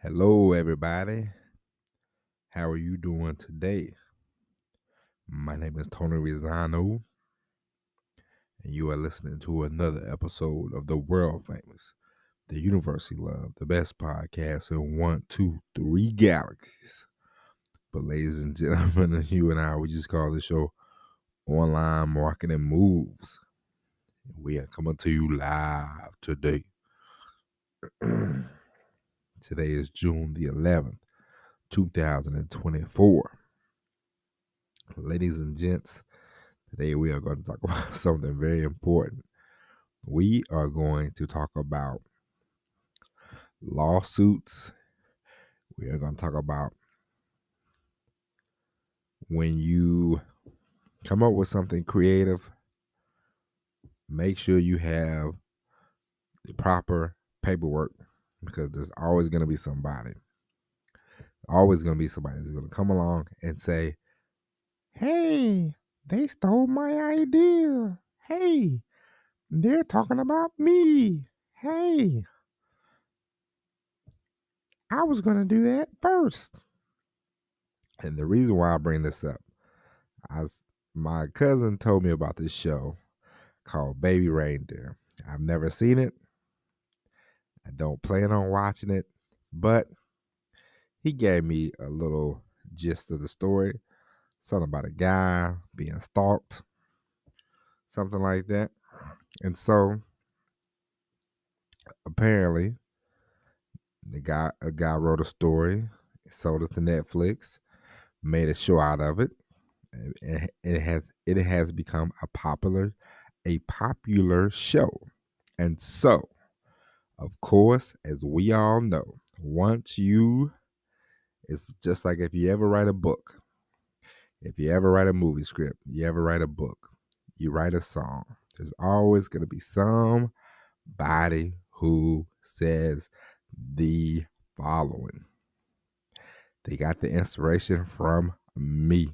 Hello, everybody. How are you doing today? My name is Tony Rizzano, and you are listening to another episode of the world famous, the University Love, the best podcast in 1, 2, 3 galaxies. But, ladies and gentlemen, you and I, we just call the show Online Marketing Moves. We are coming to you live today. Today is June the 11th, 2024. Ladies and gents, today we are going to talk about something very important. We are going to talk about lawsuits. We are going to talk about when you come up with something creative, make sure you have the proper paperwork, because there's always going to be somebody that's going to come along and say, hey, they stole my idea. Hey, they're talking about me. Hey, I was going to do that first. And the reason why I bring this up, my cousin told me about this show called Baby Reindeer. I've never seen it. I don't plan on watching it, but he gave me a little gist of the story. Something about a guy being stalked, something like that. And so apparently a guy wrote a story, sold it to Netflix, made a show out of it. And it has become a popular show. And so, of course, as we all know, it's just like if you ever write a book, if you ever write a movie script, you ever write a book, you write a song, there's always going to be somebody who says the following. They got the inspiration from me.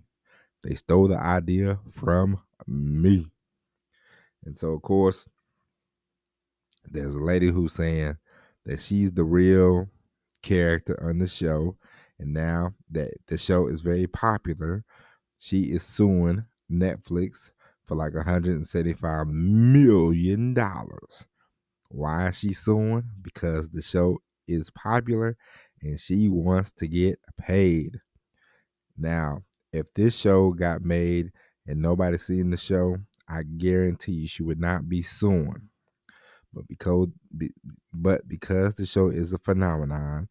They stole the idea from me. And so, of course, there's a lady who's saying that she's the real character on the show. And now that the show is very popular, she is suing Netflix for like $175 million. Why is she suing? Because the show is popular and she wants to get paid. Now, if this show got made and nobody seen the show, I guarantee you she would not be suing. But because the show is a phenomenon,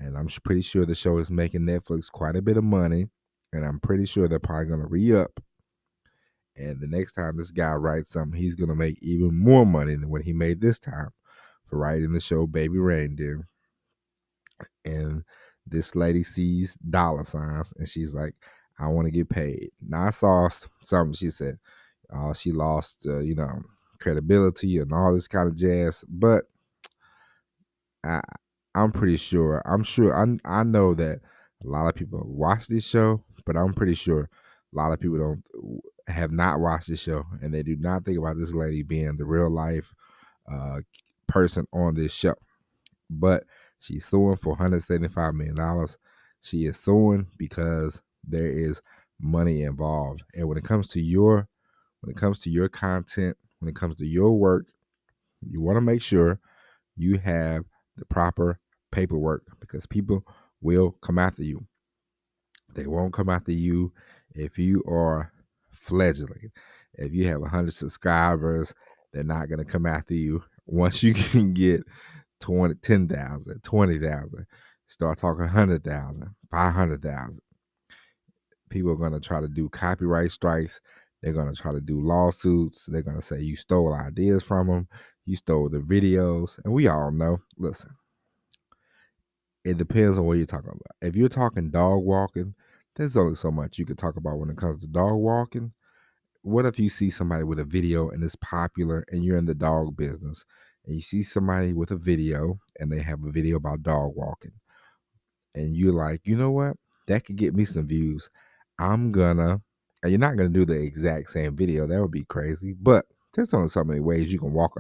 and I'm pretty sure the show is making Netflix quite a bit of money, and I'm pretty sure they're probably going to re-up. And the next time this guy writes something, he's going to make even more money than what he made this time for writing the show Baby Reindeer. And this lady sees dollar signs, and she's like, I want to get paid. Now, I saw something she said. She lost, credibility and all this kind of jazz. But I'm pretty sure. I know that a lot of people watch this show, but I'm pretty sure a lot of people have not watched this show, and they do not think about this lady being the real life person on this show. But she's suing for $175 million. She is suing because there is money involved. And when it comes to your content, when it comes to your work, you want to make sure you have the proper paperwork, because people will come after you. They won't come after you if you are fledgling. If you have 100 subscribers, they're not going to come after you. Once you can get 10,000, 20,000, start talking 100,000, 500,000. People are going to try to do copyright strikes. They're going to try to do lawsuits. They're going to say you stole ideas from them. You stole the videos. And we all know, listen, it depends on what you're talking about. If you're talking dog walking, there's only so much you could talk about when it comes to dog walking. What if you see somebody with a video and it's popular and you're in the dog business, and you see somebody with a video and they have a video about dog walking, and you're like, you know what? That could get me some views. And you're not gonna do the exact same video. That would be crazy. But there's only so many ways you can walk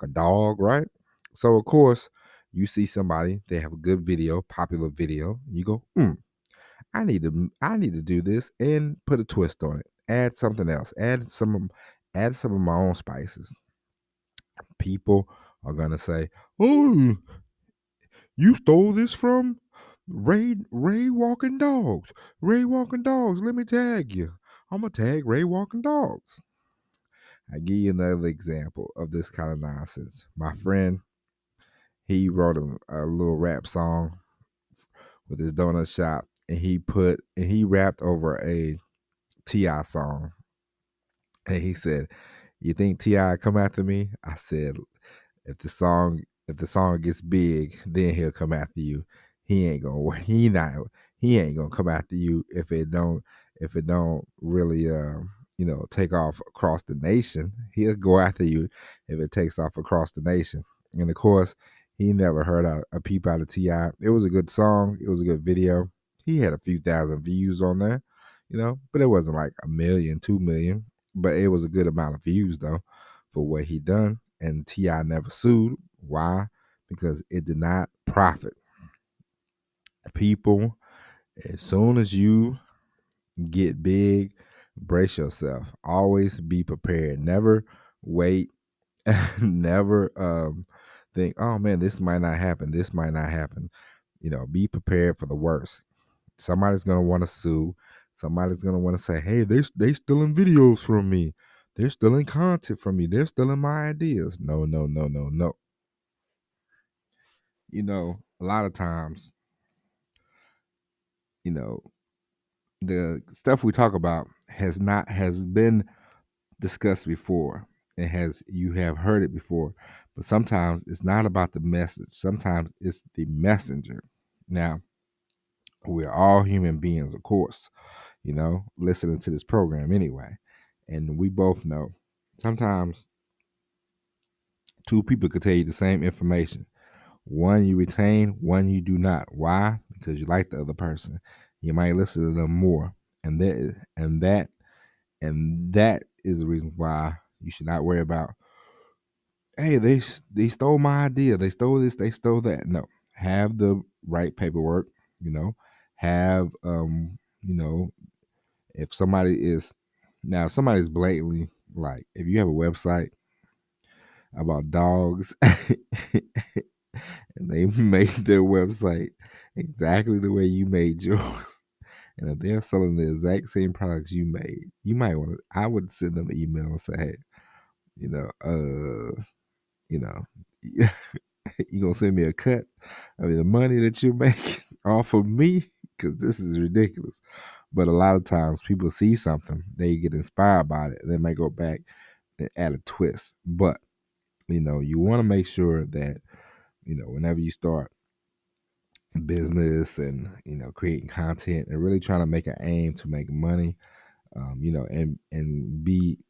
a dog, right? So of course You see somebody, they have a good video, popular video. You go, I need to do this and put a twist on it. Add something else. Add some of my own spices. People are gonna say, "Oh, you stole this from Ray Walking Dogs. Ray Walking Dogs. Let me tag you. I'm gonna tag Ray Walking Dogs." I give you another example of this kind of nonsense. My friend, he wrote a little rap song with his donut shop, and he rapped over a Ti song, and he said, "You think Ti come after me?" I said, if the song gets big, then he'll come after you. He ain't gonna he ain't gonna come after you if it don't really take off across the nation. He'll go after you if it takes off across the nation. And of course, he never heard a peep out of Ti. It was a good song. It was a good video. He had a few thousand views on there, but it wasn't like a million, 2 million. But it was a good amount of views though for what he done. And Ti never sued. Why? Because it did not profit. People, as soon as you get big, brace yourself. Always be prepared. Never wait. Never think, oh man, this might not happen. This might not happen. Be prepared for the worst. Somebody's gonna want to sue. Somebody's gonna want to say, "Hey, they stealing videos from me. They're stealing content from me. They're stealing my ideas." No, no, no, no, no. A lot of times, you know, the stuff we talk about has been discussed before. You have heard it before, but sometimes it's not about the message. Sometimes it's the messenger. Now, we're all human beings, of course, listening to this program anyway. And we both know sometimes two people could tell you the same information. One you retain, one you do not. Why? Because you like the other person. You might listen to them more. And that is the reason why you should not worry about, hey, they stole my idea. They stole this, they stole that. No. Have the right paperwork, have if somebody is now if somebody's blatantly, like, if you have a website about dogs and they made their website exactly the way you made yours, and if they're selling the exact same products you made, you might want to I would send them an email and say, hey, you know you know you gonna send me a cut of the money that you're making off of me, because this is ridiculous. But a lot of times people see something, they get inspired by it, and they may go back and add a twist. But you want to make sure that whenever you start business and creating content and really trying to make an aim to make money, and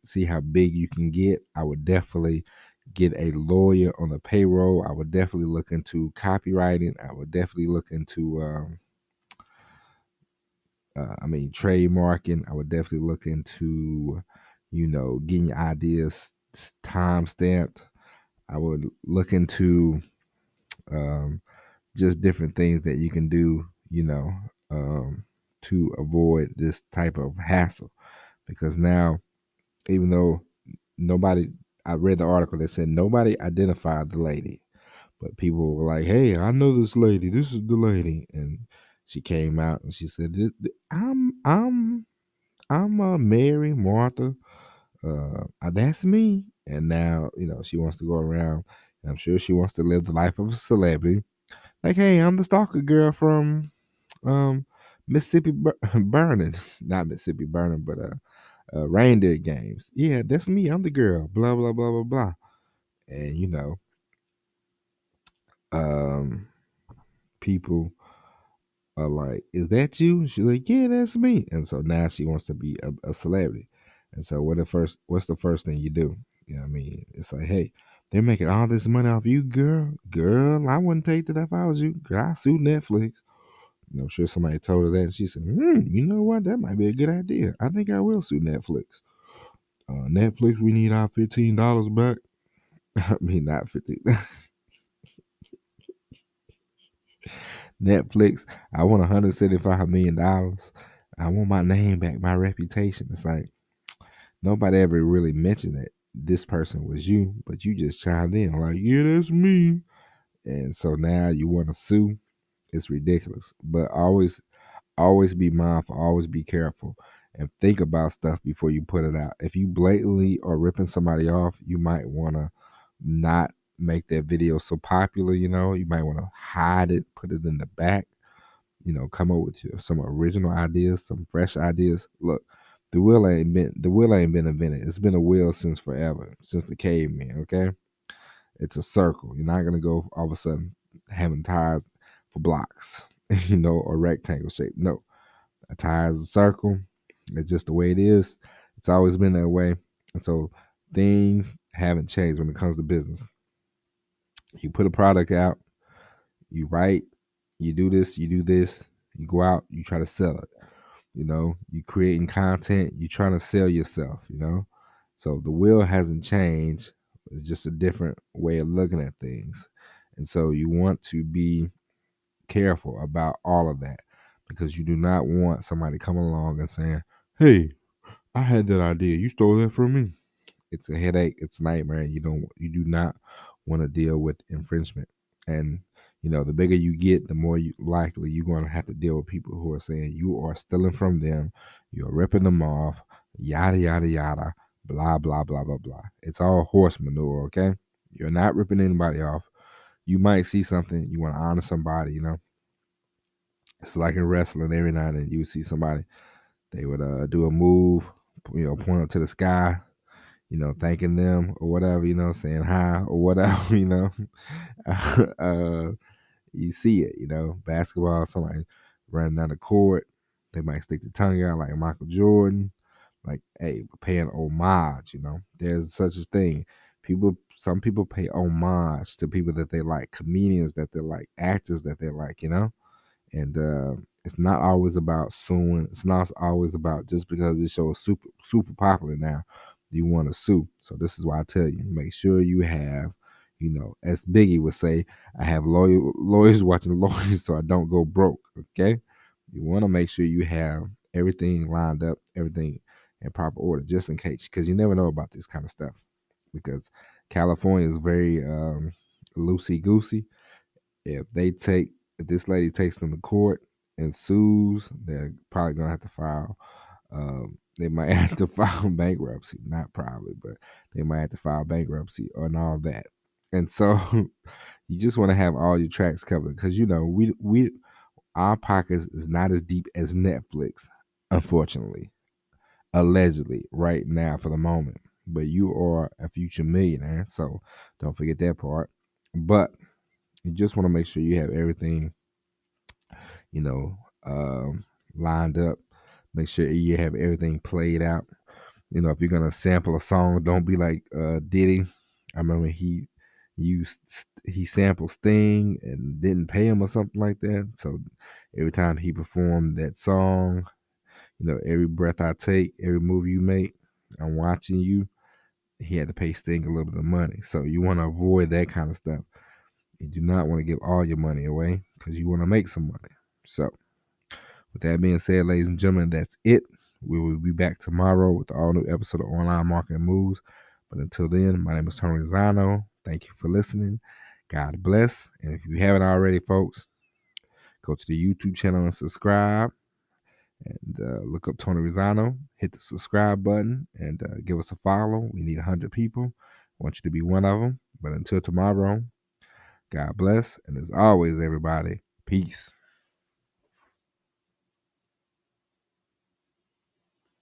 see how big you can get, I would definitely get a lawyer on the payroll. I would definitely look into copywriting. I would definitely look into trademarking. I would definitely look into getting your ideas time stamped. I would look into just different things that you can do, to avoid this type of hassle. Because now, even though I read the article that said nobody identified the lady, but people were like, "Hey, I know this lady. This is the lady," and she came out and she said, I'm Mary Martha. That's me." And now, she wants to go around, and I'm sure she wants to live the life of a celebrity. Like, hey, I'm the stalker girl from Mississippi Burning, not Mississippi Burning, but Reindeer games. Yeah, that's me. I'm the girl. Blah blah blah blah blah. And um, people are like, "Is that you?" She's like, "Yeah, that's me." And so now she wants to be a celebrity. And so what's the first thing you do? I mean, it's like, hey, they're making all this money off you, girl. Girl, I wouldn't take that if I was you. Girl, I sue Netflix. I'm sure somebody told her that, and she said, you know what? That might be a good idea. I think I will sue Netflix. Netflix, we need our $15 back. I mean, not 15. Netflix, I want $175 million. I want my name back, my reputation. It's like nobody ever really mentioned that this person was you, but you just chimed in like, yeah, that's me. And so now you want to sue. It's ridiculous. But always be mindful, always be careful, and think about stuff before you put it out. If you blatantly are ripping somebody off, you might want to not make that video so popular. You might want to hide it, put it in the back. Come up with some original ideas, some fresh ideas. Look, the wheel ain't been invented. It's been a wheel since forever, since the cavemen. Okay, it's a circle. You're not gonna go all of a sudden having tires for blocks, or rectangle shape. No, a tire is a circle. It's just the way it is. It's always been that way. And so things haven't changed when it comes to business. You put a product out, you write, you do this, you go out, you try to sell it. You creating content, you trying to sell yourself. So the wheel hasn't changed. It's just a different way of looking at things. And so you want to be careful about all of that because you do not want somebody coming along and saying, "Hey, I had that idea. You stole that from me." It's a headache. It's a nightmare. You do not want to deal with infringement. And the bigger you get, the more likely you're going to have to deal with people who are saying you are stealing from them, you're ripping them off, yada yada yada, blah blah blah blah blah. It's all horse manure. Okay, you're not ripping anybody off. You might see something you want to honor somebody. It's like in wrestling. Every now and then you would see somebody. They would do a move, point up to the sky, thanking them or whatever, saying hi or whatever, uh, you see it, basketball, somebody running down the court, they might stick their tongue out like Michael Jordan, like, hey, paying homage, there's such a thing. Some people pay homage to people that they like, comedians that they like, actors that they like, and it's not always about suing. It's not always about just because this show is super popular now, you want to sue. So this is why I tell you, make sure you have, as Biggie would say, I have lawyers watching lawyers so I don't go broke. Okay, you want to make sure you have everything lined up, everything in proper order, just in case, because you never know about this kind of stuff. Because California is very loosey goosey. If this lady takes them to court and sues, they're probably gonna have to file. They might have to file bankruptcy, not probably, but they might have to file bankruptcy and all that. And so you just want to have all your tracks covered because we our pockets is not as deep as Netflix, unfortunately, allegedly, right now for the moment. But you are a future millionaire, so don't forget that part. But you just want to make sure you have everything, you know, lined up. Make sure you have everything played out. If you're gonna sample a song, don't be like Diddy. I remember he sampled Sting and didn't pay him or something like that. So every time he performed that song, every breath I take, every move you make, I'm watching you. He had to pay Sting a little bit of money. So you want to avoid that kind of stuff. You do not want to give all your money away because you want to make some money. So, with that being said, ladies and gentlemen, that's it. We will be back tomorrow with the all new episode of Online Marketing Moves. But until then, my name is Tony Rizzano. Thank you for listening. God bless. And if you haven't already, folks, go to the YouTube channel and subscribe. And look up Tony Rizzano. Hit the subscribe button and give us a follow. We need 100 people. I want you to be one of them. But until tomorrow, God bless. And as always, everybody, peace.